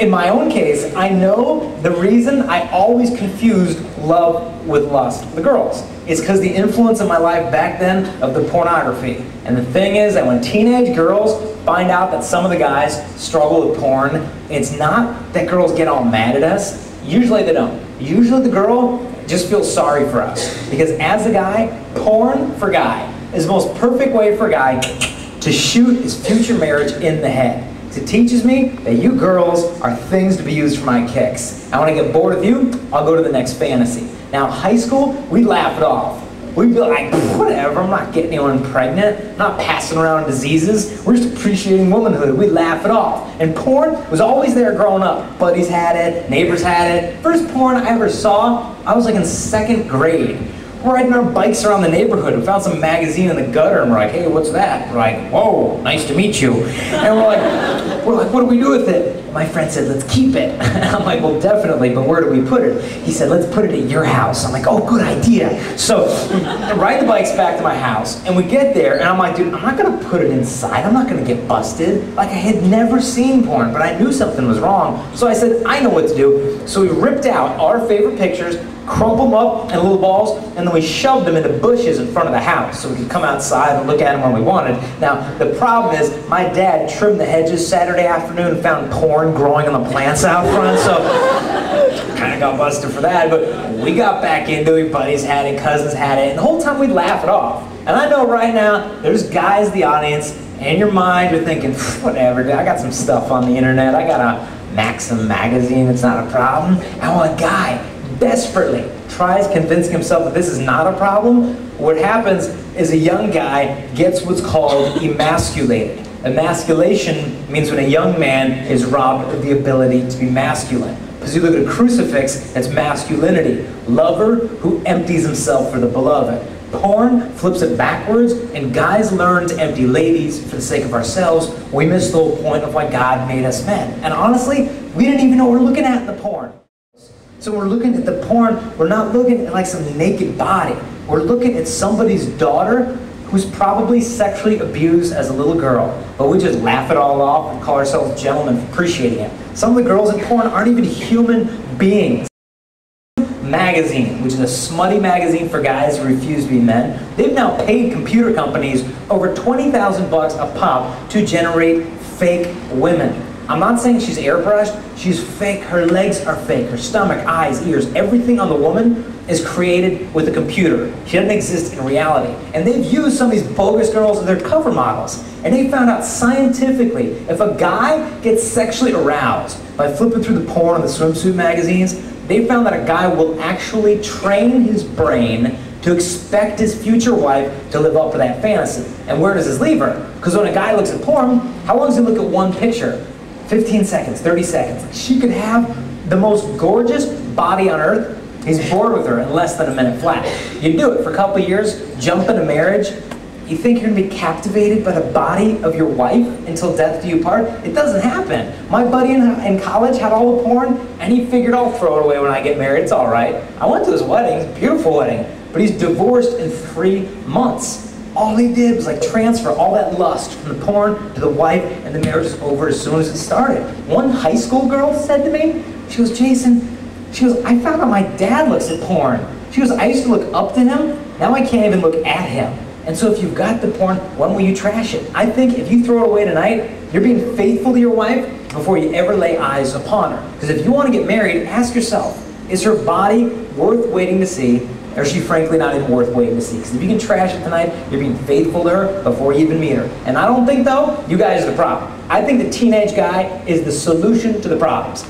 in my own case, I know the reason I always confused love with lust for the girls is because the influence in my life back then of the pornography. And the thing is that when teenage girls find out that some of the guys struggle with porn, it's not that girls get all mad at us. Usually they don't. Usually the girl just feels sorry for us. Because as a guy, porn for guy is the most perfect way for a guy to shoot his future marriage in the head. It teaches me that you girls are things to be used for my kicks. And when I get bored with you, I'll go to the next fantasy. Now, high school, we laugh it off. We'd be like, whatever, I'm not getting anyone pregnant, I'm not passing around diseases, we're just appreciating womanhood. We laugh it off. And porn was always there growing up. Buddies had it, neighbors had it. First porn I ever saw, I was like in 2nd grade. We're riding our bikes around the neighborhood. We found some magazine in the gutter and we're like, hey, what's that? We're like, whoa, nice to meet you. And we're like, what do we do with it? My friend said, let's keep it. And I'm like, well, definitely, but where do we put it? He said, let's put it at your house. I'm like, oh, good idea. So I ride the bikes back to my house and we get there and I'm like, dude, I'm not gonna put it inside. I'm not gonna get busted. Like I had never seen porn, but I knew something was wrong. So I said, I know what to do. So we ripped out our favorite pictures, crumpled them up in little balls, and then we shoved them into bushes in front of the house so we could come outside and look at them when we wanted. Now, the problem is, my dad trimmed the hedges Saturday afternoon and found porn growing on the plants out front, so kind of got busted for that, but we got back into it. Buddies had it, cousins had it, and the whole time we'd laugh it off. And I know right now, there's guys in the audience, and in your mind you're thinking, whatever, I got some stuff on the internet, I got a Maxim magazine, it's not a problem. And when a guy desperately tries convincing himself that this is not a problem, what happens is a young guy gets what's called emasculated. Emasculation means when a young man is robbed of the ability to be masculine. Because you look at a crucifix, that's masculinity. Lover who empties himself for the beloved. Porn flips it backwards, and guys learn to empty ladies for the sake of ourselves. We miss the whole point of why God made us men. And honestly, we didn't even know what we're looking at in the porn. So when we're looking at the porn, we're not looking at like some naked body. We're looking at somebody's daughter who's probably sexually abused as a little girl. But we just laugh it all off and call ourselves gentlemen for appreciating it. Some of the girls in porn aren't even human beings. Magazine, which is a smutty magazine for guys who refuse to be men, they've now paid computer companies over 20,000 bucks a pop to generate fake women. I'm not saying she's airbrushed, she's fake. Her legs are fake, her stomach, eyes, ears, everything on the woman is created with a computer. She doesn't exist in reality. And they've used some of these bogus girls as their cover models. And they found out scientifically, if a guy gets sexually aroused by flipping through the porn and the swimsuit magazines, they found that a guy will actually train his brain to expect his future wife to live up to that fantasy. And where does this leave her? Because when a guy looks at porn, how long does he look at one picture? 15 seconds, 30 seconds. She could have the most gorgeous body on earth. He's bored with her in less than a minute flat. You do it for a couple of years, jump into marriage. You think you're going to be captivated by the body of your wife until death do you part? It doesn't happen. My buddy in college had all the porn, and he figured I'll throw it away when I get married. It's all right. I went to his wedding. It's a beautiful wedding. But he's divorced in 3 months. All he did was like transfer all that lust from the porn to the wife, and the marriage was over as soon as it started. One high school girl said to me, she goes, Jason, she goes, I found out my dad looks at porn. She goes, I used to look up to him, now I can't even look at him. And so if you've got the porn, when will you trash it? I think if you throw it away tonight, you're being faithful to your wife before you ever lay eyes upon her. Because if you want to get married, ask yourself, is her body worth waiting to see? Or is she frankly not even worth waiting to see? Because if you can trash it tonight, you're being faithful to her before you even meet her. And I don't think, though, you guys are the problem. I think the teenage guy is the solution to the problems.